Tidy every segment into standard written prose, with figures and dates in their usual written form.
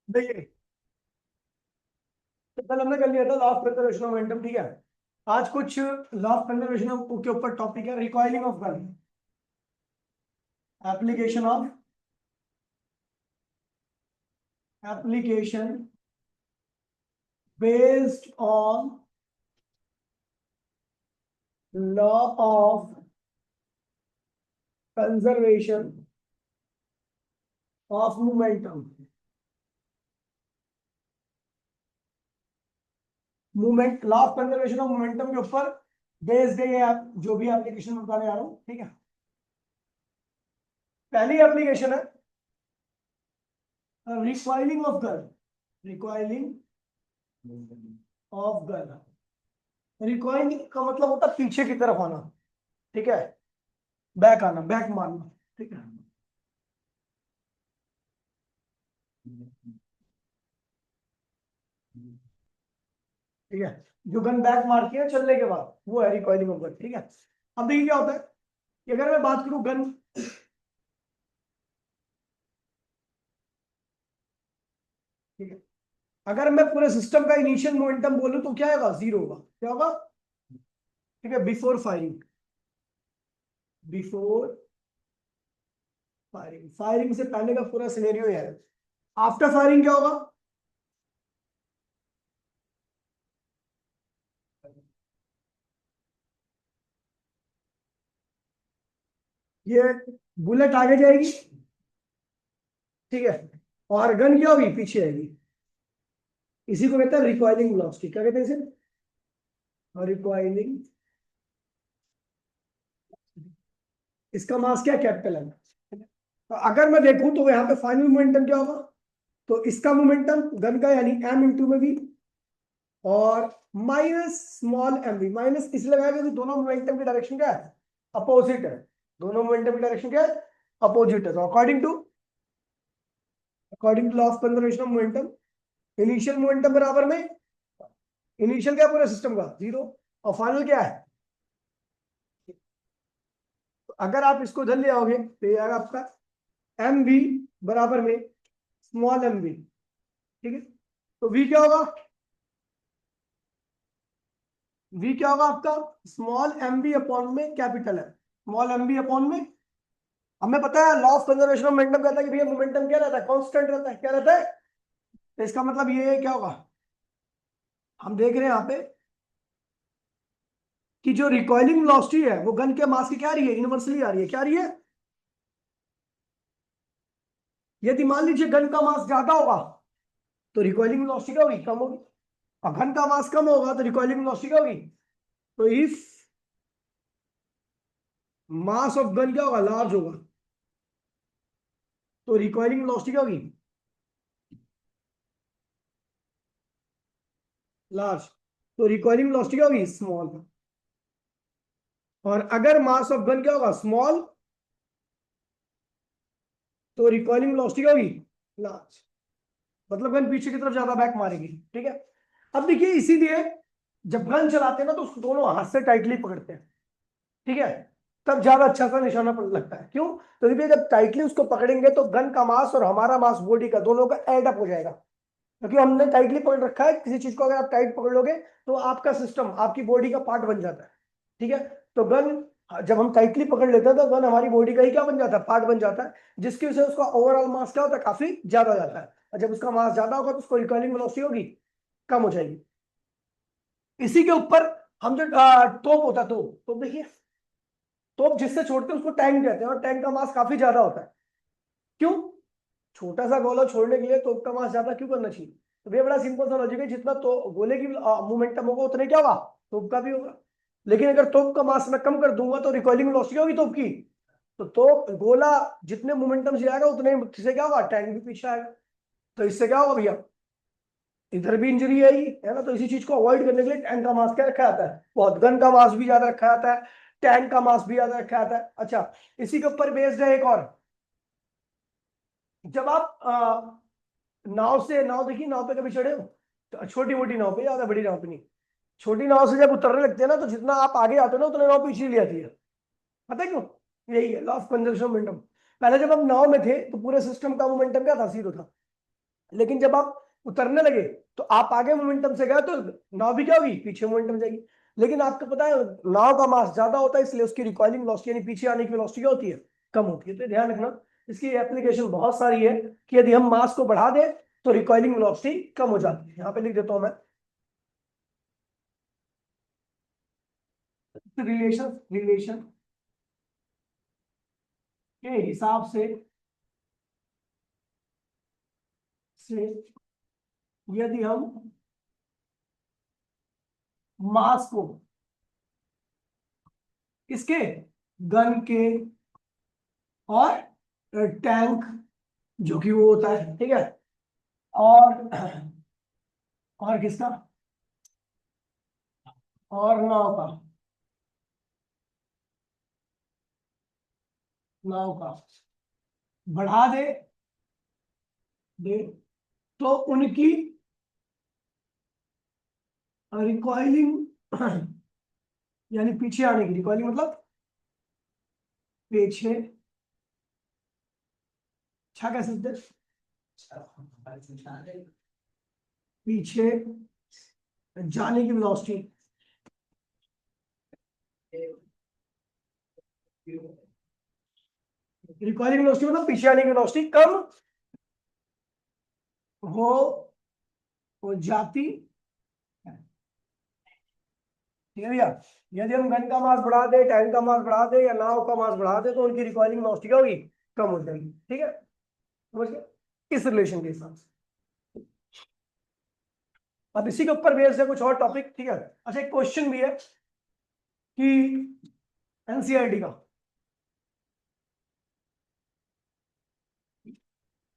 देखिए, तो कल हमने कर लिया था law of conservation of momentum, ठीक है। आज कुछ लॉ ऑफ कंजर्वेशन के ऊपर टॉपिक है, recoiling of gun, application of application based on law of conservation of momentum. Movement law of conservation of momentum के ऊपर बेस्ड है ये, आप जो भी एप्लीकेशन बताने आ रहा हूँ, ठीक है। पहली एप्लीकेशन है recoiling of gun. Recoiling of gun, recoiling का मतलब होता है पीछे की तरफ आना, ठीक है। बैक आना, बैक मारना, ठीक है। ठीक है, जो गन बैक मारती है चलने के बाद, वो है रिकॉइलिंग ऑफ गन, ठीक है। अब देखिए क्या होता है कि अगर मैं बात करूं गन, ठीक है, अगर मैं पूरे सिस्टम का इनिशियल मोमेंटम बोलूं तो क्या होगा, जीरो होगा। क्या होगा, ठीक है, before firing. Before firing, firing से पहले का पूरा सिनेरियो है। आफ्टर फायरिंग क्या होगा, ये बुलेट आगे जाएगी, ठीक है, और गन क्या होगी, पीछे आएगी। इसी को कहते हैं रिकॉइलिंग वेलोसिटी। क्या कहते हैं इसे, रिकॉइलिंग। इसका मास क्या, कैपिटल है। तो अगर मैं देखूं तो यहाँ पे फाइनल मोमेंटम क्या होगा, तो इसका मोमेंटम गन का यानी एम इंटू में भी, और माइनस स्मॉल एम भी। माइनस इसलिए लगाया क्योंकि दोनों मोमेंटम की डायरेक्शन क्या है, अपोजिट है। दोनों मोमेंटम की डायरेक्शन क्या है, अपोजिट है। तो according to law of conservation of momentum, initial momentum बराबर में, इनिशियल क्या पूरे सिस्टम का, जीरो, और फाइनल क्या है। तो अगर आप इसको धर ले आओगे तो ये आएगा आपका एम वी बराबर में स्मॉल एम वी, ठीक है। तो वी क्या होगा, वी क्या होगा आपका, स्मॉल एम बी अपॉन में कैपिटल है, स्मॉल एम बी अपॉन में। हमें पता है law of conservation of momentum कहता है कि भैया मोमेंटम क्या रहता है, कांस्टेंट रहता है। क्या रहता है, तो इसका मतलब ये क्या होगा, हम देख रहे हैं यहाँ पे कि जो रिकॉइलिंग वेलोसिटी है वो गन के मास की क्या आ रही है, इनवर्सली आ रही है। क्या आ रही है, यदि मान लीजिए गन का मास ज्यादा होगा तो रिकॉइलिंग वेलोसिटी क्या होगी, कम होगी। और घन का मास कम होगा तो रिकॉइलिंग वेलोसिटी क्या होगी। तो इफ मास ऑफ गन क्या होगा, लार्ज होगा, तो रिकॉइलिंग वेलोसिटी क्या होगी, लार्ज। तो रिकॉइलिंग वेलोसिटी क्या होगी, स्मॉल। और अगर मास ऑफ गन क्या होगा, स्मॉल, तो रिकॉइलिंग वेलोसिटी क्या होगी, लार्ज। मतलब गन पीछे की तरफ ज्यादा बैक मारेगी, ठीक है। अब देखिए, इसीलिए जब गन चलाते हैं ना तो उसको दोनों हाथ से टाइटली पकड़ते हैं, ठीक है। तब ज्यादा अच्छा सा निशाना लगता है। क्यों, तो देखिए जब टाइटली उसको पकड़ेंगे तो गन का मास और हमारा मास बॉडी का दोनों का एड अप हो जाएगा। क्योंकि हमने टाइटली पकड़ रखा है, किसी चीज को अगर आप टाइट पकड़ लोगे तो आपका सिस्टम आपकी बॉडी का पार्ट बन जाता है, ठीक है। तो गन जब हम टाइटली पकड़ लेते हैं तो गन हमारी बॉडी का ही क्या बन जाता है, पार्ट बन जाता है, जिसकी वजह से उसका ओवरऑल मास क्या होता है, काफी ज्यादा हो जाता है। और जब उसका मास ज्यादा होगा तो उसको रिकॉइलिंग वेलोसिटी होगी, कम हो जाएगी। इसी के ऊपर हम जो तोप होता है, तोप देखिए, तोप जिससे छोड़ते हैं उसको टैंक कहते हैं, और टैंक का मास काफी ज्यादा होता है। क्यों, छोटा सा गोला छोड़ने के लिए तोप का मास ज्यादा क्यों करना चाहिए। तो भैया बड़ा सिंपल सा लॉजिक है, जितना तो गोले की मोमेंटम होगा उतने क्या होगा, तोप का भी होगा। लेकिन अगर तोप का मास मैं कम कर दूंगा तो रिकॉइलिंग वेलोसिटी होगी तोप की। तो गोला जितने मोमेंटम से आएगा उतने से क्या होगा, टैंक भी पीछे आएगा। तो इससे क्या होगा भैया, इधर भी इंजरी है ही है ना। तो इसी चीज को अवॉइड करने के लिए टैंक का मास क्या रखा जाता है, बहुत गन का मास भी ज्यादा रखा जाता है, टैंक का मास भी ज्यादा रखा जाता है। अच्छा, इसी के ऊपर बेस्ड है एक और। जब आप नाव से, नाव देखिए, नाव पे कभी चढ़े हो, तो छोटी मोटी नाव पे, ज्यादा बड़ी नाव पे नहीं। छोटी नाव से जब उतरने लगते हैं ना तो जितना आप आगे आते हो ना उतना नाव पीछे ले आती है। पता है क्यों, यही है लॉ ऑफ कंजर्वेशन मोमेंटम। पहले जब हम नाव में थे तो पूरे सिस्टम का मोमेंटम क्या था, जीरो था। लेकिन जब आप उतरने लगे तो आप आगे मोमेंटम से गए तो नाव भी क्या होगी, पीछे मोमेंटम जाएगी। लेकिन आपको पता है नाव का मास ज्यादा होता है, इसलिए उसकी रिकॉइलिंग वेलोसिटी यानी पीछे आने की वेलोसिटी क्या होती है, कम होती है। तो ध्यान रखना, इसकी एप्लीकेशन बहुत सारी है कि यदि हम मास को बढ़ा दें तो रिकॉइलिंग वेलोसिटी कम हो जाती है। यहाँ पे लिख देता हूं मैं, रिलेशन रिलेशन के हिसाब से यदि हम मास को किसके, गन के और टैंक जो कि वो होता है, ठीक है, और किसका, और नाव का बढ़ा दे तो उनकी रिकॉइलिंग यानी पीछे आने की, रिकॉइलिंग मतलब पीछे, अच्छा कह सकते हैं, पीछे जाने की वेलोसिटी, रिकॉइलिंग वेलोसिटी मतलब पीछे आने की वेलोसिटी कम हो जाती है। ठीक है भैया, यदि हम गन का मास बढ़ा दे, टैंक का मास बढ़ा दे या नाव का मास बढ़ा दे तो उनकी रिकॉइलिंग वेलोसिटी क्या होगी, कम हो जाएगी। ठीक है, समझ गए इस रिलेशन के हिसाब से। अब इसी के ऊपर बेस्ड है कुछ और टॉपिक, ठीक है। अच्छा, एक क्वेश्चन भी है कि एनसीईआरटी का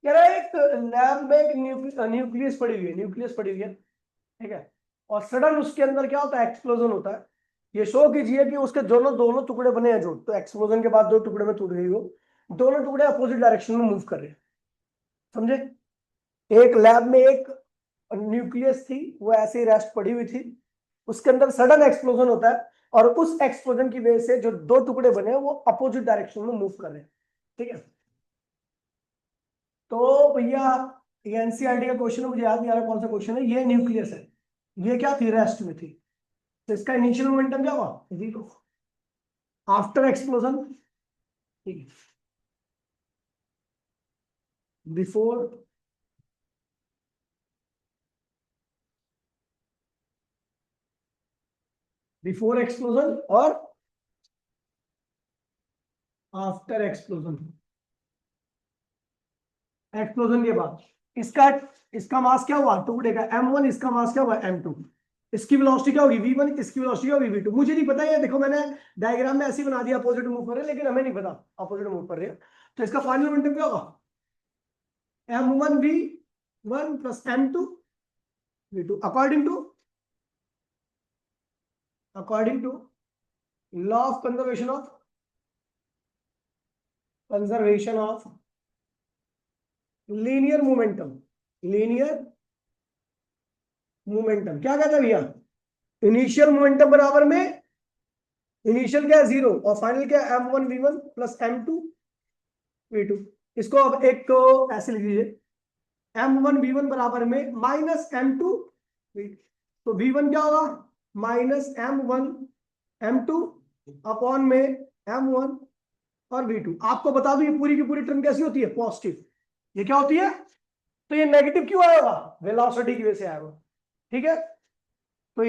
कह रहा है, एक लैब में एक न्यूक्लियस पड़ी हुई है, न्यूक्लियस पड़ी हुई है, ठीक है, और सडन उसके अंदर क्या होता है, एक्सप्लोजन होता है। ये शो कीजिए कि उसके दोनों दोनों टुकड़े बने हैं जो, तो एक्सप्लोजन के बाद दो टुकड़े में टूट गई वो, दोनों टुकड़े अपोजिट डायरेक्शन में मूव कर रहे हैं। समझे, एक लैब में एक न्यूक्लियस थी, वो ऐसे ही रेस्ट पड़ी हुई थी, उसके अंदर सडन एक्सप्लोजन होता है और उस एक्सप्लोजन की वजह से जो दो टुकड़े बने हैं वो अपोजिट डायरेक्शन में मूव कर रहे हैं। ठीक है, तो भैया ये एनसीईआरटी का क्वेश्चन है, मुझे याद नहीं आ रहा कौन सा क्वेश्चन है, ये न्यूक्लियस है, ये क्या थी, रेस्ट में थी, तो इसका इनिशियल मोमेंटम क्या हुआ, जीरो आफ्टर एक्सप्लोजन, ठीक है, बिफोर बिफोर एक्सप्लोजन और आफ्टर एक्सप्लोजन। एक्सप्लोजन के बाद इसका इसका मास क्या हुआ, टुकड़े का m1, इसका मास क्या हुआ m2, इसकी वेलोसिटी क्या होगी v1, इसकी वेलोसिटी क्या होगी v2। मुझे नहीं पता, ये देखो मैंने डायग्राम में ऐसे ही बना दिया, अपोजिट मूव कर रहे हैं, लेकिन हमें नहीं पता अपोजिट मूव कर रहे हैं। तो इसका फाइनल मोमेंटम क्या होगा, m1 v1 plus m2 v2 according to law of conservation of linear momentum क्या कहता है भैया, इनिशियल मोमेंटम बराबर में, इनिशियल क्या है जीरो और फाइनल क्या है m1 v1 plus m2 v2। इसको अब एक को ऐसे लिख लीजिए, m1 v1 बराबर में माइनस m2 v2, तो v1 क्या होगा, माइनस m1 m2 अपॉन में m1 और v2। आपको बता दूं ये पूरी की पूरी टर्म कैसी होती है, पॉजिटिव। ये क्या होती है, तो ये नेगेटिव क्यों आया होगा, वेलोसिटी की वजह से आया होगा। ठीक है, तो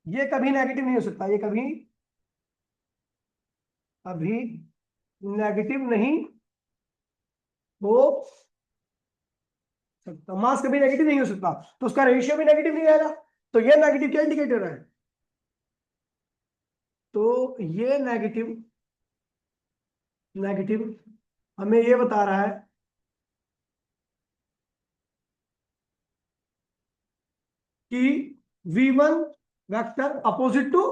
ये कभी नेगेटिव नहीं हो सकता, ये कभी अभी नेगेटिव नहीं हो सकता, मास कभी नेगेटिव नहीं हो सकता, तो उसका रेशियो भी नेगेटिव नहीं आएगा। तो ये नेगेटिव क्या इंडिकेटर है, तो ये नेगेटिव नेगेटिव हमें ये बता रहा है कि v1 vector opposite to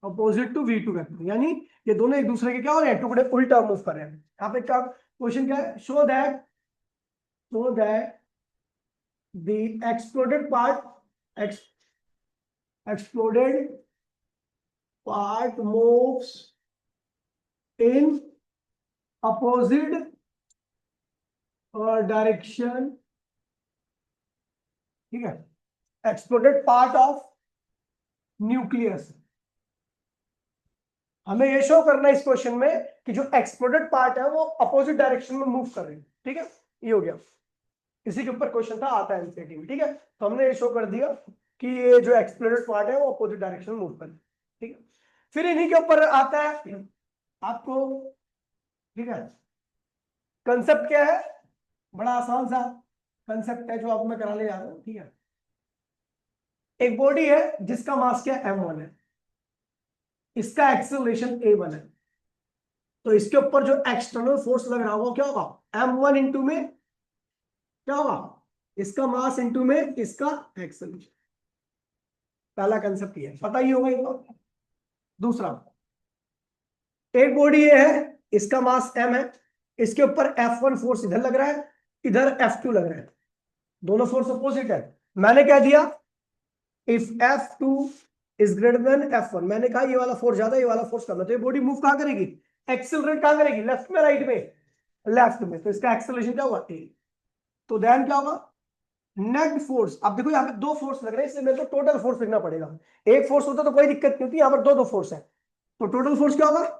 v2 vector, यानी ये दोनों एक दूसरे के क्या हो रहे हैं, टुकड़े उल्टा मूव कर रहे हैं। यहाँ पे क्या क्वेश्चन क्या है, show that the exploded part exploded part moves in opposite और डायरेक्शन, ठीक है, एक्सप्लोडेड पार्ट ऑफ न्यूक्लियस। हमें ये शो करना है इस क्वेश्चन में कि जो एक्सप्लोडेड पार्ट है वो अपोजिट डायरेक्शन में मूव कर रही है, ठीक है, ये हो गया। इसी के ऊपर क्वेश्चन था, आता है एनसीईआरटी में, ठीक है। तो हमने ये शो कर दिया कि ये जो एक्सप्लोडेड पार्ट है वो अपोजिट डायरेक्शन में मूव कर रही है, ठीक है। फिर इन्हीं के ऊपर आता है आपको, ठीक है, कंसेप्ट क्या है, बड़ा आसान सा कंसेप्ट है जो आपको मैं कराने जा रहा हूं, ठीक है। एक बॉडी है जिसका मास क्या m1 है, इसका एक्सेलरेशन a1 है, तो इसके ऊपर जो एक्सटर्नल फोर्स लग रहा होगा क्या होगा, m1 इंटू में क्या होगा, इसका मास इंटू में इसका एक्सेलरेशन। पहला कंसेप्ट ये है, पता ही होगा इनको। दूसरा, एक बॉडी ये है, इसका मास m है, इसके ऊपर F1 फोर्स इधर लग रहा है, इधर F2 लग रहा है, दोनों फोर्स अपोजिट है। मैंने क्या दिया, if F2 is greater than F1, मैंने कहा ये वाला फोर्स ज्यादा, ये वाला फोर्स कम है, तो ये बॉडी मूव कहां करेगी, एक्सेलरेट कहां करेगी, लेफ्ट में राइट में, लेफ्ट में, तो इसका एक्सेलरेशन क्या होगा, ए। तो देन क्या होगा, नेट फोर्स। अब देखो यहाँ पे दो फोर्स लग रहे हैं, इसलिए मेरे को टोटल फोर्स लिखना पड़ेगा। एक फोर्स होता तो कोई दिक्कत नहीं होती, यहाँ पर दो दो फोर्स है, तो टोटल फोर्स क्या होगा,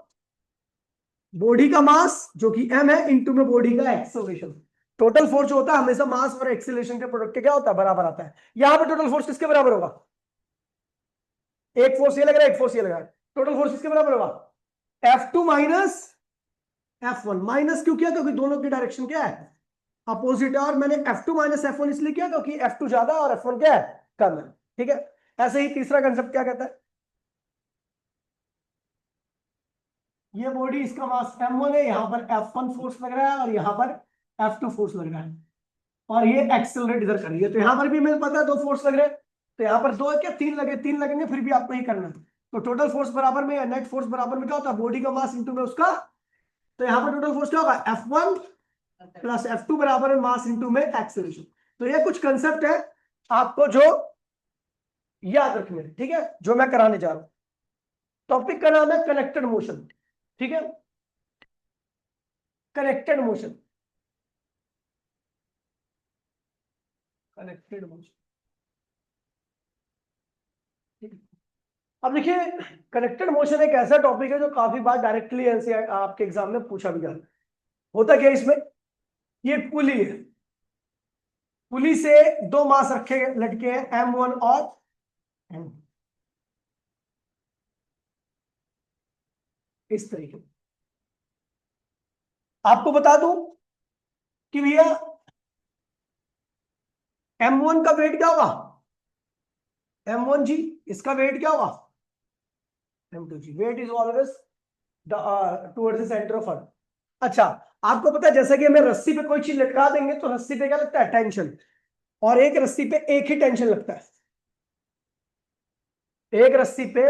बॉडी का मास जो कि m है इंटू में बॉडी का एक्सेलरेशन। टोटल फोर्स जो होता है हमेशा मास और एक्सेलरेशन के प्रोडक्ट के क्या होता है, बराबर आता है। यहां पर टोटल फोर्स किसके बराबर होगा, एक फोर्स ये लग रहा है, एक फोर्स ये लग रहा है, टोटल फोर्स किसके बराबर होगा, F2 माइनस F1। माइनस क्यों किया, क्योंकि दोनों की डायरेक्शन क्या है, अपोजिट है, और मैंने F2 माइनस F1 इसलिए किया क्योंकि F2 ज्यादा और F1 क्या है, कम है, ठीक है। ऐसे ही तीसरा कंसेप्ट क्या कहता है, ये बॉडी, इसका मास m1 है, यहां पर F1 फोर्स लग रहा है और यहां पर F2 फोर्स लग रहा है, और ये एक्सेलरेट इधर कर रही है, तो यहां पर भी मुझे पता है दो फोर्स लग रहे हैं, तो यहां पर दो है क्या, तीन लगे, तीन लगेंगे, फिर भी आपको ही करना है। तो टोटल फोर्स बराबर में या नेट फोर्स बराबर में क्या होता है, बॉडी का मास इंटू में उसका, तो यहां पर टोटल फोर्स क्या होगा, F1 प्लस F2 बराबर में मास इंटू में एक्सेलरेशन। तो ये कुछ कंसेप्ट है आपको जो याद रखने हैं, ठीक है, जो मैं कराने जा रहा हूं। टॉपिक का नाम है कनेक्टेड मोशन, ठीक है, कनेक्टेड मोशन, कनेक्टेड मोशन, ठीक है। अब देखिए, कनेक्टेड मोशन एक ऐसा टॉपिक है जो काफी बार डायरेक्टली एनसीईआरटी आपके एग्जाम में पूछा भी जाता है। होता क्या है इसमें, ये पुली है, पुली से दो मास रखे लटके हैं, m1 और m, इस तरीके। आपको बता दूं कि भैया m1 का वेट क्या होगा, m1 जी, इसका वेट क्या होगा, m2 g. Weight is always towards the centre of earth. अच्छा, आपको पता है जैसे कि हमें रस्सी पे कोई चीज लटका देंगे तो रस्सी पे क्या लगता है, टेंशन, और एक रस्सी पे एक ही टेंशन लगता है, एक रस्सी पे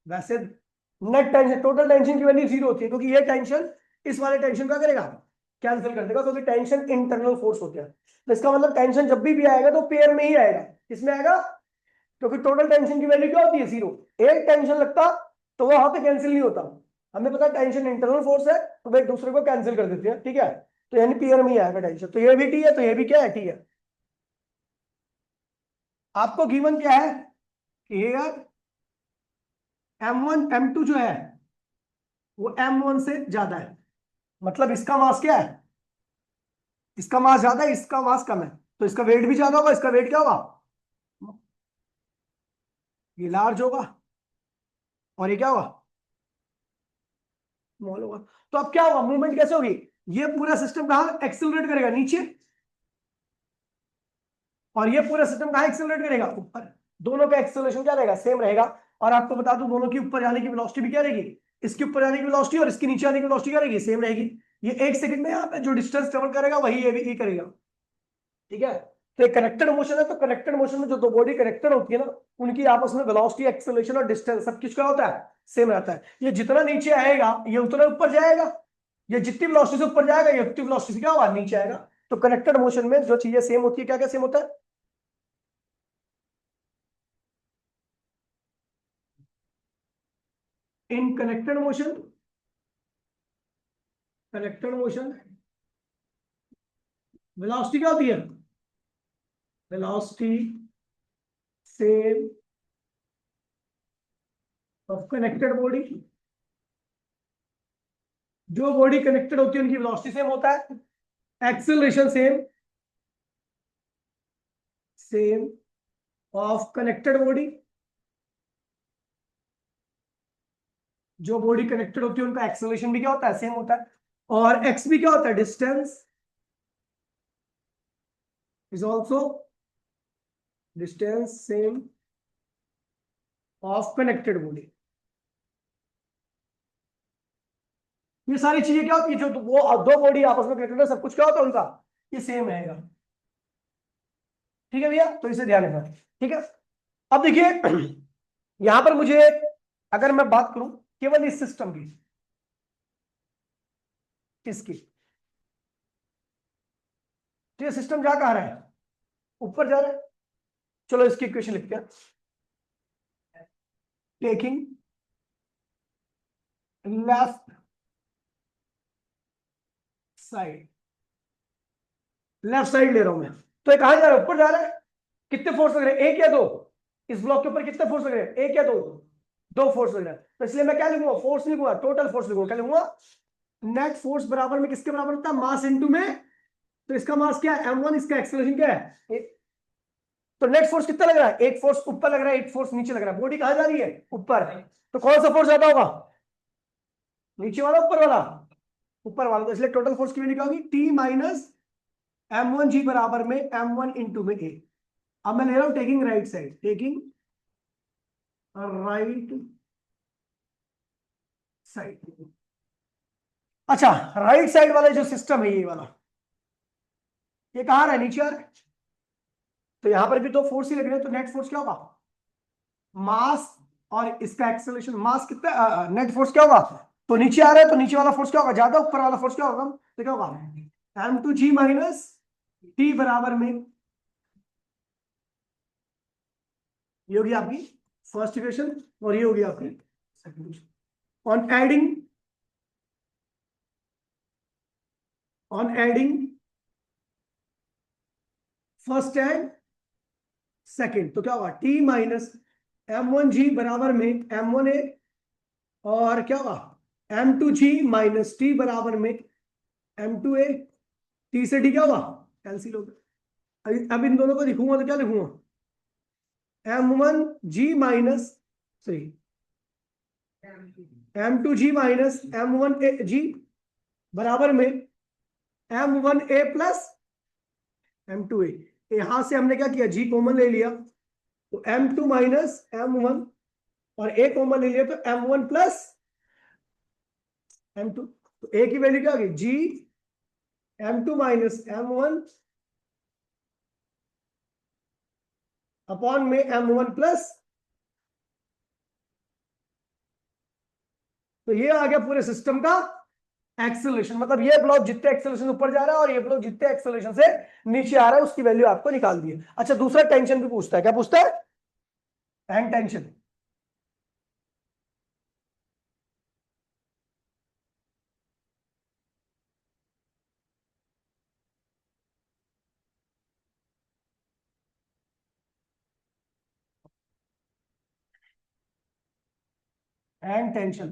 वैसे नेट टेंशन, टोटल टेंशन की वैल्यू जीरो होती है, क्योंकि ये टेंशन इस वाले टेंशन का करेगा, कैंसिल कर देगा, क्योंकि टेंशन इंटरनल फोर्स होती है। तो इसका मतलब टेंशन जब भी आएगा तो पेयर में ही आएगा, किसमें आएगा, क्योंकि टोटल टेंशन की वैल्यू क्या होती है, जीरो। एक टेंशन लगता तो वो वहां पे कैंसिल नहीं होता, हमें पता है टेंशन इंटरनल फोर्स है, तो वो एक दूसरे को कैंसिल कर देते हैं, ठीक है। तो यानी पेयर में ही आएगा टेंशन, तो ये भी टी है, तो ये भी क्या है, टी है। आपको गिवन क्या है कि यार m1 m2 जो है वो m1 से ज्यादा है, मतलब इसका मास क्या है, इसका मास ज्यादा है, इसका मास कम है, तो इसका वेट भी ज्यादा होगा, इसका वेट क्या होगा, ये लार्ज होगा, और ये क्या होगा, स्मॉल होगा। तो अब क्या होगा, मूवमेंट कैसे होगी, ये पूरा सिस्टम कहां एक्सेलरेट करेगा, नीचे, और ये पूरा सिस्टम कहां एक्सेलरेट करेगा, ऊपर। दोनों का एक्सेलरेशन क्या रहेगा, सेम रहेगा। और आपको बता दूं दोनों की ऊपर जाने की वेलोसिटी भी क्या रहेगी, इसके ऊपर जाने की वेलोसिटी और इसके नीचे आने की वेलोसिटी क्या रहेगी, सेम रहेगी। ये एक सेकंड में यहाँ पे जो डिस्टेंस ट्रेवल करेगा वही ये भी ये करेगा, ठीक है। तो एक कनेक्टेड मोशन है, तो कनेक्टेड मोशन में जो दो बॉडी कनेक्टेड होती है ना, उनकी आपस में वेलोसिटी, एक्सेलरेशन और डिस्टेंस सब कुछ क्या होता है, सेम रहता है। ये जितना नीचे आएगा ये उतना ऊपर जाएगा, ये जितनी वेलोसिटी से ऊपर जाएगा ये उतनी वेलोसिटी से क्या होगा, नीचे आएगा। तो कनेक्टेड मोशन में जो चीजें सेम होती है, क्या क्या सेम होता है, in connected motion, connected motion velocity क्या होती है? Velocity same of connected body. जो बॉडी कनेक्टेड होती है उनकी वेलोसिटी सेम होता है। Acceleration same, same of connected body. जो बॉडी कनेक्टेड होती है उनका एक्सेलरेशन भी क्या होता है? सेम होता है। और एक्स भी क्या होता है? Distance is also distance same of connected body. ये सारी चीजें क्या होती है? जो वो दो बॉडी आपस में कनेक्टेड है, सब कुछ क्या होता है उनका? ये सेम रहेगा। ठीक है भैया, तो इसे ध्यान रखना। ठीक है, अब देखिए यहां पर मुझे, अगर मैं बात करूं केवल इस सिस्टम की, किसकी, तो ये सिस्टम जा कहां रहा है? ऊपर जा रहा है। चलो इसकी इक्वेशन लिखते हैं। Taking left side, left side ले रहा हूं मैं, तो ये कहां जा रहा है? ऊपर जा रहा है। कितने फोर्स लग रहे हैं? एक या दो? इस ब्लॉक के ऊपर कितने फोर्स लग रहे हैं? एक या दो? दो फोर्स लग रहे हैं। तो इसलिए मैं क्या लिखूंगा? फोर्स लिखूंगा, टोटल फोर्स लिखूंगा। क्या लिखूंगा? नेट फोर्स बराबर में किसके बराबर होता है? मास इनटू में। तो इसका मास क्या है? m1, इसका एक्सेलरेशन क्या है? तो नेट फोर्स कितना लग रहा है? एक फोर्स ऊपर लग रहा है, एक फोर्स नीचे लग रहा है। बॉडी कहां जा रही है? ऊपर। तो कौन सा फोर्स ज्यादा होगा? नीचे वाला, ऊपर वाला? ऊपर वाला। तो इसलिए टोटल फोर्स की वैल्यू क्या होगी? टी माइनस m1g बराबर में m1 इंटू में a। अब मैं ले रहा हूं taking right side, taking right side. अच्छा, राइट साइड वाला जो सिस्टम है, ये वाला, ये कहां रहा है? नीचे आ रहा है। तो यहां पर भी दो फोर्स ही लग रहे हैं, तो नेट फोर्स क्या होगा? मास और इसका एक्सेलरेशन। मास कितना, नेट फोर्स क्या होगा? तो नीचे आ रहा है, तो नीचे वाला फोर्स क्या होगा? ज्यादा। ऊपर वाला फोर्स क्या होगा? तो क्या होगा? m2g माइनस टी बराबर में, ये होगी आपकी फर्स्ट इक्वेशन, और ये होगी आपकी second equation. On adding, on adding first and second, तो क्या होगा? टी माइनस m1g बराबर में m1a, और क्या होगा? m2g माइनस टी बराबर में m2a। टी से डी क्या होगा? कैंसिल होगा। अब इन दोनों को लिखूंगा तो क्या लिखूंगा? m1g minus, sorry, m2g minus m1g बराबर में m1a प्लस m2a। यहां से हमने क्या किया? g कॉमन ले लिया, तो m2 माइनस m1, और a कॉमन ले लिया तो m1 प्लस m2। तो a की वैल्यू क्या होगी? g m2 minus m1 upon में m1 प्लस। तो ये आ गया पूरे सिस्टम का एक्सेलरेशन। मतलब ये ब्लॉक जितने एक्सेलरेशन ऊपर जा रहा है और ये ब्लॉक जितने एक्सेलरेशन से नीचे आ रहा है, उसकी वैल्यू आपको निकाल दी है। अच्छा, दूसरा टेंशन भी पूछता है। क्या पूछता है? And tension. एंड टेंशन,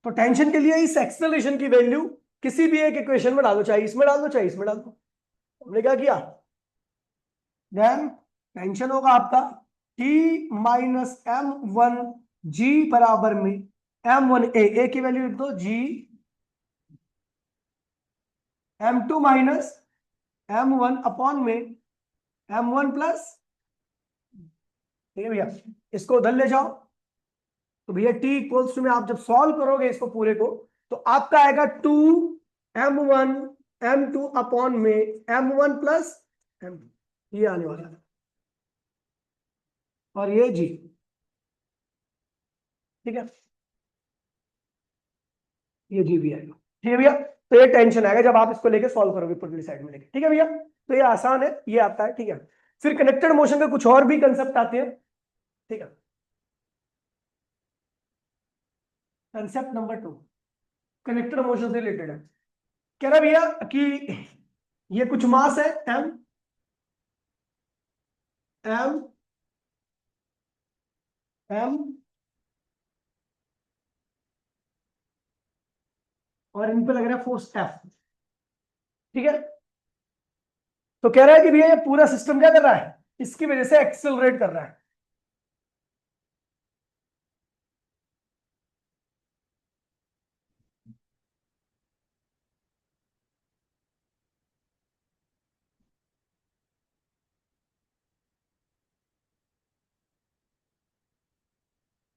तो टेंशन के लिए इस एक्सेलरेशन की वैल्यू किसी भी एक इक्वेशन में डालो, चाहे इसमें डाल दो चाहे इसमें डाल दो। हमने क्या किया? देन टेंशन होगा आपका T माइनस m1g बराबर में m1a, की वैल्यू लिख दो g, m2 minus m1 upon में m1 प्लस। ठीक है भैया, इसको उधर ले जाओ, तो भैया टी इक्वल्स टू में आप जब सॉल्व करोगे इसको पूरे को, तो आपका आएगा 2m1 m2 अपॉन में m1 प्लस m2, ये आने वाला है। और ये जी, ठीक है, ये जी भी आएगा। ठीक है भैया, तो ये टेंशन आएगा जब आप इसको लेके सॉल्व करोगे पूरी साइड में लेके। ठीक है भैया, तो ये आसान है, ये आता है। ठीक है, फिर कनेक्टेड मोशन के कुछ और भी कंसेप्ट आते हैं। ठीक है, कंसेप्ट नंबर 2 कनेक्टेड मोशन से रिलेटेड है। कह रहा भैया कि ये कुछ मास है एम, एम, एम, और इन पे लग रहा है फोर्स एफ। ठीक है, तो कह रहा है कि भैया ये पूरा सिस्टम क्या कर रहा है, इसकी वजह से एक्सेलरेट कर रहा है।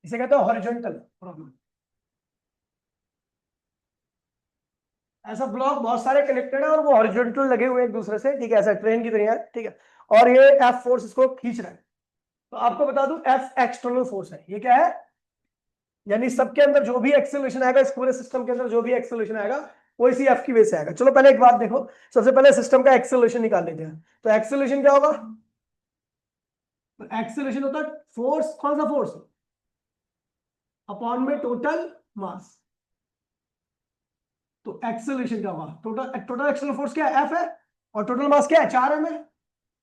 इसे कहते हैं हॉरिजॉन्टल प्रॉब्लम। ऐसा ब्लॉक बहुत सारे कनेक्टेड है और वो हॉरिजॉन्टल लगे हुए एक दूसरे से, ठीक है, ऐसा ट्रेन की तरह है, ठीक है। और ये एफ फोर्स इसको खींच रहा है। तो आपको बता दूं एफ एक्सटर्नल फोर्स है। ये क्या है, यानी सबके अंदर जो भी एक्सेलरेशन आएगा, इस पूरे सिस्टम के अंदर जो भी एक्सेलरेशन आएगा वो इसी एफ की वजह से आएगा। चलो पहले एक बात देखो, सबसे पहले सिस्टम का एक्सेलरेशन निकाल लेते हैं। तो एक्सेलरेशन क्या होगा, एक्सेलरेशन होता है फोर्स, कौन सा फोर्स, अपॉन में टोटल मास। तो एक्सेलरेशन क्या होगा, टोटल एक्सेलरेशन फोर्स क्या है, एफ है, और टोटल मास क्या है, 4m है,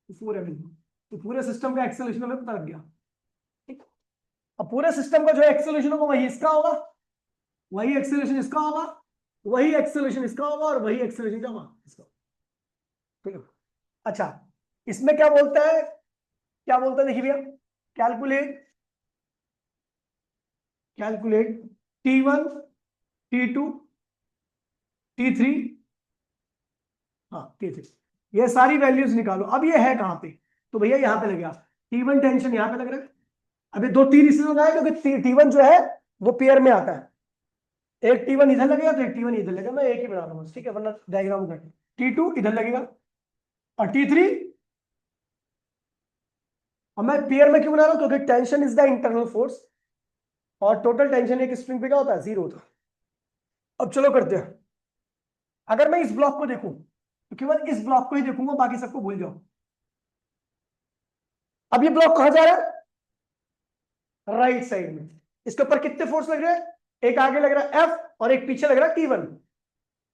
4m। तो पूरे सिस्टम का एक्सेलरेशन हमें पता लग गया। ठीक, अब पूरे सिस्टम का जो एक्सेलरेशन होगा वही इसका होगा, वही एक्सेलरेशन इसका होगा, वही एक्सेलरेशन इसका होगा, और वही एक्सेलरेशन क्या होगा इसका। ठीक है, अच्छा, इसमें क्या बोलता है, क्या बोलता है देखिए भैया, calculate, calculate T1, T2, T3, हाँ T3, ये सारी वैल्यूज निकालो। अब ये है कहां पे, तो भैया यहां पे लग गया, T1 टेंशन यहां पे लग रहा है। अभी दो तीन इसलिए लगाया क्योंकि T1 जो है वो पेयर में आता है, एक T1 इधर लगेगा तो एक T1 इधर लगेगा, मैं एक ही बना रहा हूँ, ठीक है, वरना डायग्राम कर। T2 इधर लगेगा और T3, और मैं पेयर में क्यों बना रहा हूं, क्योंकि tension is the internal force, और टोटल टेंशन एक स्प्रिंग पे क्या होता है, 0 होता है। अब चलो करते हैं, अगर मैं इस ब्लॉक को देखूं तो केवल इस ब्लॉक को ही देखूंगा, बाकी सबको भूल जाओ। अब ये ब्लॉक कहां जा रहा है, राइट साइड में। इसके ऊपर कितने फोर्स लग रहे हैं, एक आगे लग रहा है एफ और एक पीछे लग रहा है T1।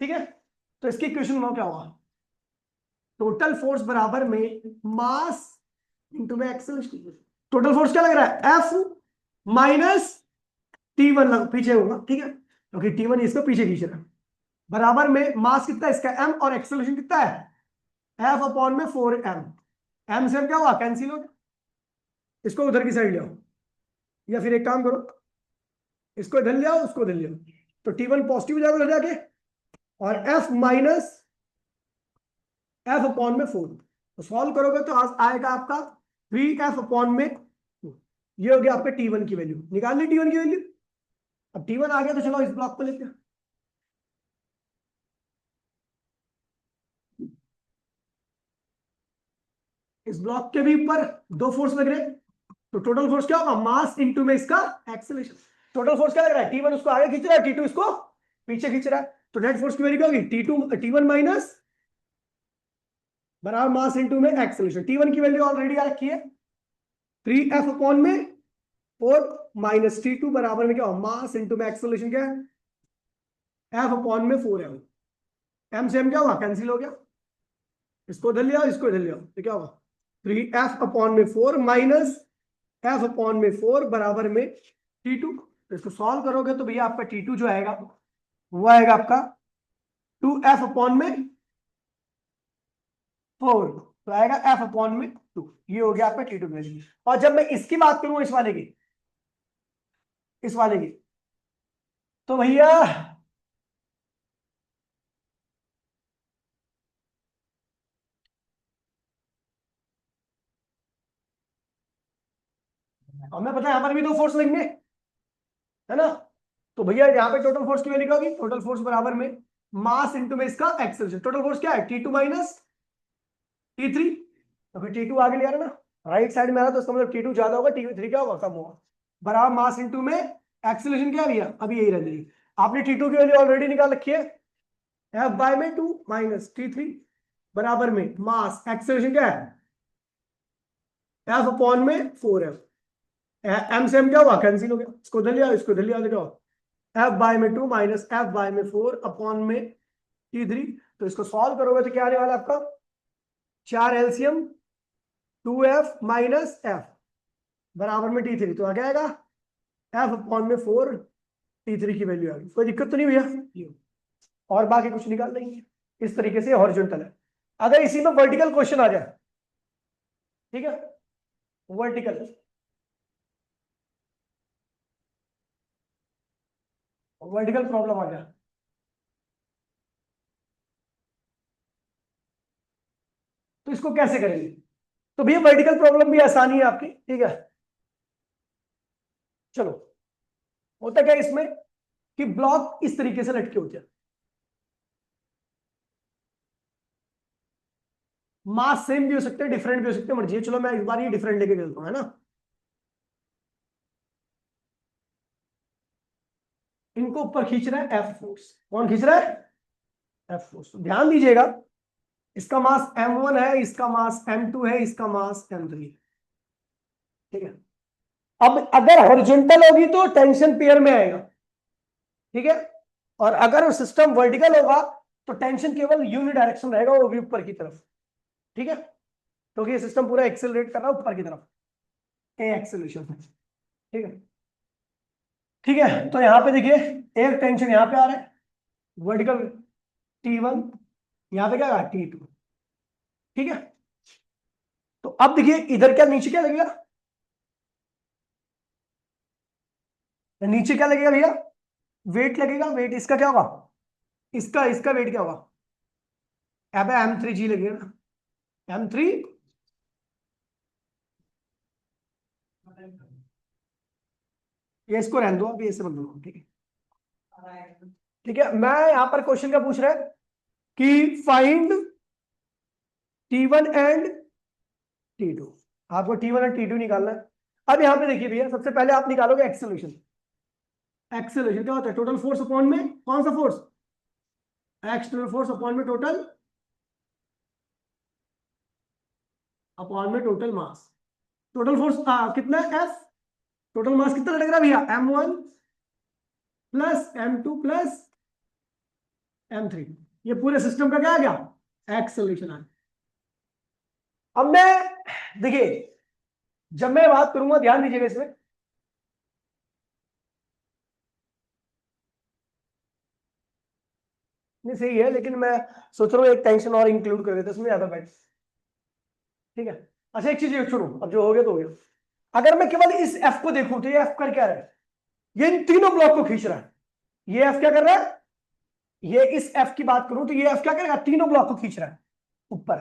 ठीक है, तो इसकी इक्वेशन में क्या होगा, टोटल फोर्स बराबर में मास इंटू में एक्सेलरेशन। टोटल फोर्स क्या लग रहा है, एफ माइनस T1 पीछे होगा, ठीक है, क्योंकि T1 इसको पीछे खींच रहा है, बराबर में मास कितना है इसका m, और एक्सेलरेशन कितना है, एफ अपॉन में 4m। m से क्या हुआ, कैंसिल हो गया, इसको उधर की साइड ले आओ, या फिर एक काम करो, इसको इधर ले आओ, उसको इधर ले आओ, तो T1 पॉजिटिव जाएगा उधर जाके, और f माइनस एफ अपॉन में 4। तो सॉल्व करोगे तो आएगा आपका 3f अपॉन में 2। ये हो गया आपके T1 की वैल्यू, निकाल ली T1 की वैल्यू। अब T1 आ गया तो चलो इस ब्लॉक को लेते हैं। इस ब्लॉक के भी ऊपर दो फोर्स लग रहे हैं, तो टोटल फोर्स क्या होगा, मास इनटू में इसका एक्सेलरेशन। टोटल फोर्स क्या लग रहा है, T1 उसको आगे खींच रहा है, T2 इसको पीछे खींच रहा है, तो नेट फोर्स की वैल्यू क्या होगी, T1 माइनस बराबर मास इनटू में एक्सेलरेशन। T1 की वैल्यू ऑलरेडी आ रखी है 3f अपॉन में 4 माइनस T2 बराबर में क्या होगा, मास इनटू में एक्सेलरेशन क्या है, एफ अपॉन में 4m। m से m क्या हुआ, कैंसिल हो गया, इसको इधर लिया, इसको इधर लिया, तो क्या होगा 3f अपॉन में 4 माइनस एफ अपॉन में 4 बराबर में T2। तो इसको सॉल्व करोगे तो भैया आपका T2 जो आएगा वो आएगा आपका 2f अपॉन में 4, तो आएगा f अपॉन में 2। ये हो गया आपका T2 वैल्यू। और जब मैं इसकी बात करूं, इस वाले की, इस वाले की, तो भैया हमें पता है हमारे भी दो फोर्स लेंगे, है ना। तो भैया यहाँ पे टोटल फोर्स की वैल्यू क्या होगी, टोटल फोर्स बराबर में मास इंटू में इसका एक्सेलरेशन। टोटल फोर्स क्या है, T2 माइनस T3, तो फिर T2 आगे ले आ रहा ना, राइट साइड में आ रहा, तो इसका मतलब T2 ज्यादा होगा, T3 क्या होगा, कम होगा, बराबर मास इंटू में एक्सेलरेशन क्या है भैया, अभी यही रह जाएगी। आपने T2 की वैल्यू ऑलरेडी निकाल रखी है, एफ बाय में 2 माइनस T3 बराबर में मास एक्सेलरेशन क्या है, एफ अपॉन में 4f। एम से एम क्या हुआ, कैंसिल हो गया, इसको इधर लिया, इसको इधर लिया, देखो एफ बाय में 2 माइनस एफ बाय में 4 अपॉन में T3। तो इसको सॉल्व करोगे तो क्या आने वाला आपका 4 LCM 2F माइनस एफ बराबर में T3, तो आ गया आएगा F अपॉन में 4 T3 की वैल्यू आ गई। कोई दिक्कत तो नहीं भैया, और बाकी कुछ निकाल देंगे। इस तरीके से हॉरिजॉन्टल है। अगर इसी में वर्टिकल क्वेश्चन आ जाए, ठीक है, वर्टिकल वर्टिकल प्रॉब्लम आ जाए तो इसको कैसे करेंगे? तो भैया वर्टिकल प्रॉब्लम भी आसानी है आपकी, ठीक है। चलो, होता क्या है इसमें कि ब्लॉक इस तरीके से लटके होते हैं, मास सेम भी हो सकते हैं, डिफरेंट भी हो सकते हैं, मर्जी है। चलो मैं इस बार ये डिफरेंट लेके चलता हूं, है ना। इनको ऊपर खींच रहा है एफ फोर्स। कौन खींच रहा है? F force. ध्यान दीजिएगा, इसका मास m1 है, इसका मास m2 है, इसका मास m3 है, ठीक है। अब अगर हॉरिजॉन्टल होगी तो टेंशन पेयर में आएगा, ठीक है, और अगर सिस्टम वर्टिकल होगा तो टेंशन केवल यूनि डायरेक्शन रहेगा, वो भी ऊपर की तरफ, ठीक है। क्योंकि ये सिस्टम पूरा एक्सेलरेट कर रहा है ऊपर की तरफ, ए एक्सेलरेशन, ठीक है। ठीक है, तो यहां पे देखिए एक टेंशन यहां पे आ रहा है वर्टिकल T1, यहां पे क्या आ T2, ठीक है। तो अब देखिए इधर क्या, नीचे क्या लगेगा? नीचे क्या लगेगा भैया? वेट लगेगा। वेट इसका क्या होगा? इसका इसका वेट क्या होगा? अब m3g लगेगा ना, m3। ये इसको रहने दो, अभी ऐसे बंद दो, ठीक है। ठीक है, मैं यहां पर क्वेश्चन क्या पूछ रहा है कि फाइंड T1 एंड T2। आपको T1 और T2 निकालना है। अब यहां पे देखिए भैया, सबसे पहले आप निकालोगे एक्सेलरेशन। एक्सेलरेशन क्या होता है? टोटल फोर्स अपॉन में कौन सा फोर्स? एक्सटर्नल फोर्स अपॉन में टोटल, अपॉन में टोटल मास। टोटल फोर्स कितना है? F। टोटल मास कितना लग रहा है भैया? m1 plus m2 plus m3। ये पूरे सिस्टम का क्या आ गया? एक्सेलरेशन आ गया। अब मैं देखिए, जब मैं बात करूंगा ध्यान दीजिएगा इसमें, नहीं सही है, लेकिन मैं सोच रहा हूँ एक टेंशन और इंक्लूड कर देते इसमें, ज्यादा बेटर, ठीक है। अच्छा एक चीज ये छोड़ो, अब जो हो गया तो हो गया। अगर मैं केवल इस एफ को देखूं तो ये एफ कर क्या रहा है? ये इन तीनों ब्लॉक को खींच रहा है। ये एफ क्या कर रहा है? ये इस एफ की बात करूं तो ये एफ क्या करेगा? तीनों ब्लॉक को खींच रहा है ऊपर।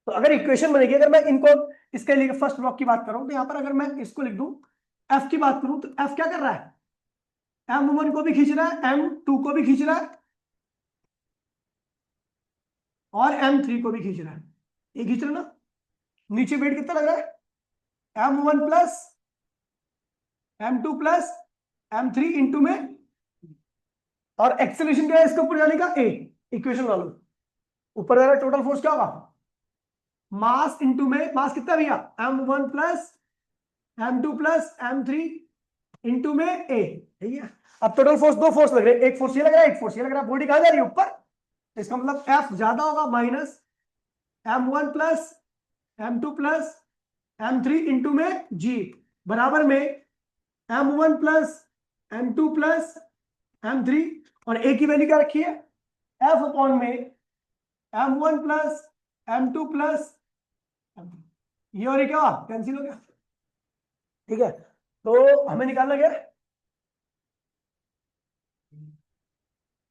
तो अगर इक्वेशन बनेगी, अगर मैं इनको, इसके लिए फर्स्ट ब्लॉक की बात करूं तो यहां पर अगर मैं इसको लिख दूं, एफ की बात करूं तो एफ क्या कर रहा है? m1 को भी खींच रहा है, m2 को भी खींच रहा है, और m3 को भी खींच रहा है। ये खींच रहा है ना। नीचे वेट कितना लग रहा है? m1 plus m2 plus m3 into में, और एक्सेलरेशन क्या है इसके ऊपर जाने का? ए। इक्वेशन वालों, ऊपर जा रहा है, टोटल फोर्स क्या होगा? मास इंटू में, मास कितना भैया? m1 plus m2 plus m3 into में ए, ठीक है। अब टोटल फोर्स, दो फोर्स लग रहे हैं, एक फोर्स ये लग रहा है, एक फोर्स ये लग रहा है। बॉडी कहां जा रही है? ऊपर। तो इसका मतलब एफ ज्यादा होगा, minus m1 plus m2 plus m3 into में जी, बराबर में m1 plus m2 plus m3, और ए की वैल्यू क्या रखी है? एफ अपॉन में m1 प्लस m2 प्लस, ये और ये क्या कैंसिल हो गया, ठीक है। तो हमें निकालना क्या है?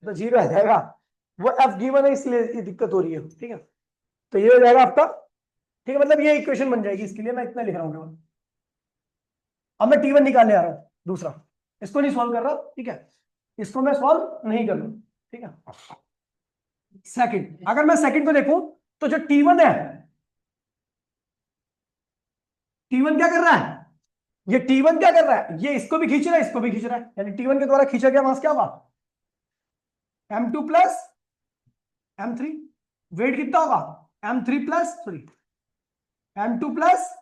तो जीरो आ जाएगा। वो एफ गिवन है इसलिए ये दिक्कत हो रही है, ठीक है। तो ये हो जाएगा आपका, ठीक है, मतलब ये इक्वेशन बन जाएगी। इसके लिए मैं इतना लिख रहा हूँ केवल। अब मैं T1 निकालने आ रहा हूँ दूसरा, इसको नहीं सॉल्व कर रहा, ठीक है, इसको मैं सॉल्व नहीं कर रहा, ठीक है। सेकंड, अगर मैं सेकंड को देखूं तो जो T1 है, T1 क्या कर रहा है? ये T1 क्या कर रहा है? ये इसको भी खींच रहा है, इसको भी खींच रहा है, यानी T1 के द्वारा खींचा गया मास क्या होगा? m2 plus m3। वेट कितना होगा? m3 plus, sorry, m2 plus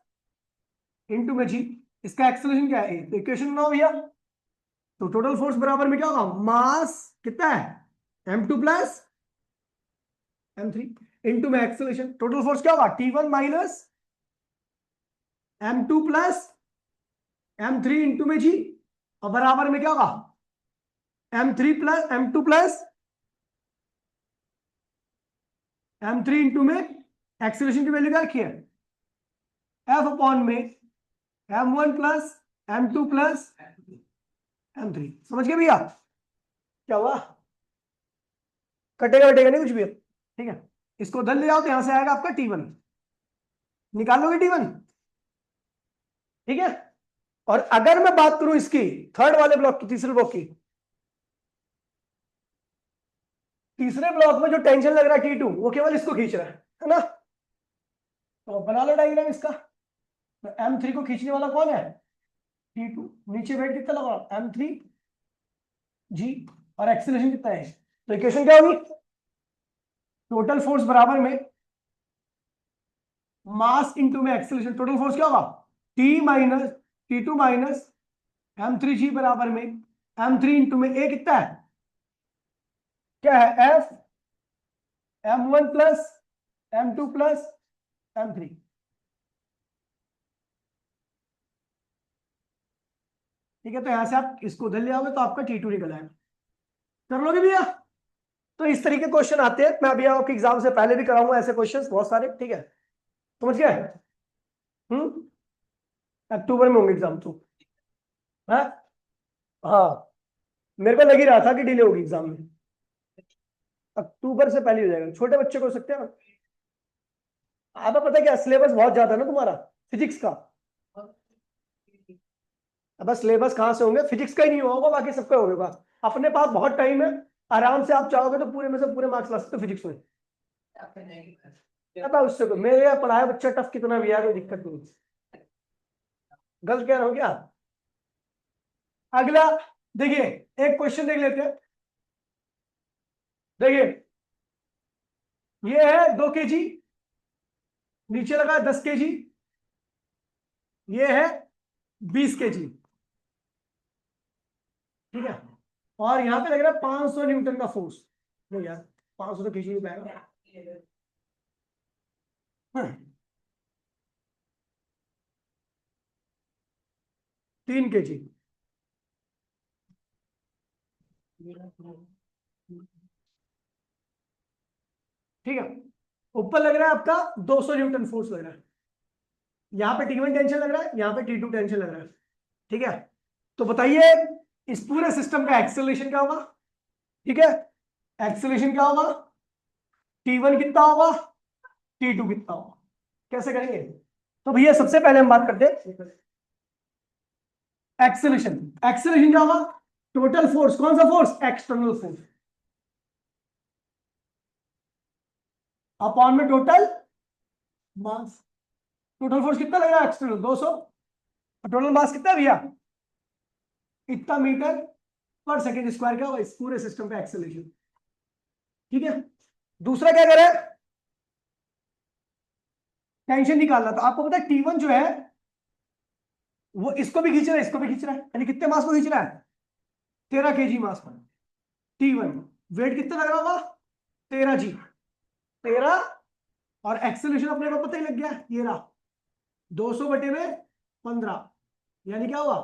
into में जी। इसका एक्सेलरेशन क्या है? तो इक्वेशन बनाओ भैया। तो टोटल फोर्स बराबर में क्या होगा? मास कितना है? m2 प्लस m3 इंटू में एक्सेलरेशन, टोटल फोर्स क्या होगा T1 minus m2 plus m3 into में जी, और बराबर में क्या होगा m3 plus m2 plus m3 into में एक्सेलरेशन की वैल्यू क्या रखी है f अपॉन में m1 plus m2 plus m3। समझ गए भैया क्या हुआ, कटेगा बटेगा नहीं कुछ भी। ठीक है, इसको उधर ले जाओ तो यहां से आएगा आपका T1, निकाल लोगे T1। ठीक है, और अगर मैं बात करूं इसकी थर्ड वाले ब्लॉक की, तीसरे ब्लॉक की, तीसरे ब्लॉक में जो टेंशन लग रहा है T2 वो केवल इसको खींच रहा है ना। तो बना लो डायग्राम इसका। तो M3 को खींचने वाला कौन है T2, नीचे वेट कितना लगा M3 जी, और एक्सीलरेशन कितना है। तो इक्वेशन क्या होगी, टोटल फोर्स बराबर में मास इंटू में एक्सीलरेशन, टोटल फोर्स क्या होगा T minus T2 minus M3G बराबर में M3 इंटू में A कितना है, क्या है F M1 plus M2 plus M3। ठीक है, तो यहां से आप इसको उधर ले आओगे तो आपका T2 निकल आएगा। कर लोगे भैया। तो इस तरीके क्वेश्चन आते हैं, मैं अभी आपके एग्जाम से पहले भी कराऊंगा ऐसे क्वेश्चंस बहुत सारे। ठीक है, समझ गए। अक्टूबर में होंगे एग्जाम तो। हाँ हाँ, मेरे को लग ही रहा था कि डिले होगी एग्जाम में, अक्टूबर से पहले हो जाएगा, छोटे बच्चे को हो सकते हैं ना। आपको पता है क्या, सिलेबस बहुत ज्यादा है ना तुम्हारा फिजिक्स का। अब सिलेबस कहाँ से होंगे, फिजिक्स का ही नहीं होगा, बाकी सबका होगा। अपने पास बहुत टाइम है, आराम से आप चाहोगे तो पूरे में से पूरे मार्क्स ला सकते हो फिजिक्स में। पता उससे को मेरे यहाँ पढ़ाया बच्चा टफ कितना भी है, कोई दिक्कत नहीं। गलत कह रहा हूँ क्या। अगला देखिए, एक क्वेश्चन देख लेते हैं। देखिए, ये है 2 kg, नीचे लगा है 10 kg, ये है 20 kg। ठीक है, और यहां पे लग रहा है 500 न्यूटन का फोर्स। नहीं यार, 500 तो खींच नहीं पाएगा। हाँ, 3 kg। ठीक है, ऊपर लग रहा है आपका 200 न्यूटन फोर्स लग रहा है, यहाँ पे T1 टेंशन लग रहा है, यहाँ पे T2 टेंशन लग रहा है। ठीक है, तो बताइए इस पूरे सिस्टम का एक्सेलरेशन क्या होगा। ठीक है, एक्सेलरेशन क्या होगा, T1 कितना होगा, T2 कितना होगा, कैसे करेंगे। तो भैया सबसे पहले हम बात करते हैं एक्सेलरेशन। एक्सेलरेशन क्या होगा, टोटल फोर्स, कौन सा फोर्स, एक्सटर्नल फोर्स, अपॉन में टोटल मास। टोटल फोर्स कितना लग रहा है एक्सटर्नल 200, और टोटल मास कितना है भैया, इतना मीटर पर सेकेंड स्क्वायर क्या होगा इस पूरे सिस्टम का एक्सेलरेशन। ठीक है, दूसरा क्या करें, टेंशन निकालना। तो आपको पता है T1 जो है वो इसको भी खींच रहा है, इसको भी खींच रहा है, यानी कितने मास को खींच रहा है 13 kg मास पर। T1 वेट कितना लग रहा होगा 13G, 13, और एक्सेलरेशन अपने को पता ही लग गया, ये रहा 200 बटे में 15, यानी क्या हुआ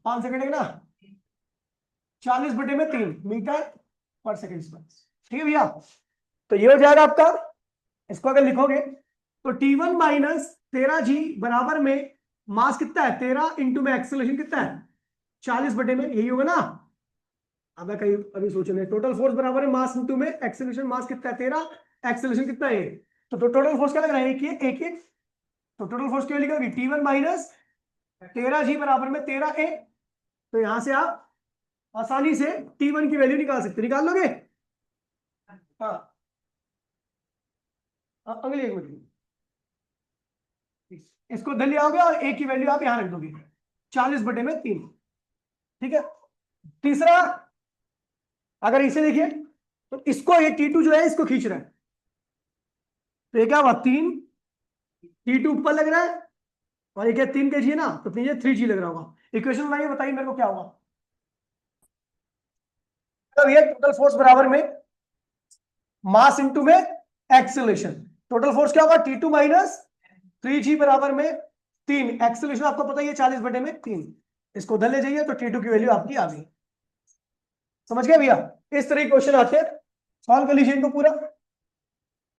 5 सेकेंड है ना, 40 बटे में 3 मीटर पर सेकेंड स्क्वायर। ठीक है भैया, तो ये हो जाएगा आपका। इसको अगर लिखोगे तो T1 माइनस 13G बराबर में मास कितना है 13 इंटू में एक्सेलरेशन कितना है 40 बटे में, यही होगा ना। अब मैं कहीं अभी सोचेंगे, टोटल फोर्स बराबर है मास इंटू में एक्सेलरेशन, मास कितना है 13, एक्सेलरेशन कितना है, तो टोटल फोर्स क्या लग रहा है, एक ही। तो टोटल फोर्स क्या लिखोगे T1 माइनस 13G बराबर में 13A। तो यहां से आप आसानी से T1 की वैल्यू निकाल सकते, निकाल लोगे। हाँ, अगले एक मिनट, इसको धन ले आओगे और एक की वैल्यू आप यहां रख दोगे 40 बटे में 3। ठीक है, तीसरा अगर इसे देखिए तो इसको ये T2 जो है इसको खींच रहा है, तो ये क्या हुआ 3, T2 ऊपर लग रहा है, और ये क्या 3 kg है ना, तो 3G लग रहा होगा। इक्वेशन बनाइए, बताइए मेरे को क्या होगा। तो ये टोटल फोर्स बराबर में मास इंटू में एक्सेलरेशन, टोटल फोर्स क्या होगा T2 माइनस 3G बराबर में 3, एक्सेलरेशन आपको पता ही है 40/3, इसको उधर ले जाइए तो T2 की वैल्यू आपकी आ गई। समझ गए भैया? इस तरह के क्वेश्चन आते हैं, सॉल्व कर लीजिए इनको पूरा।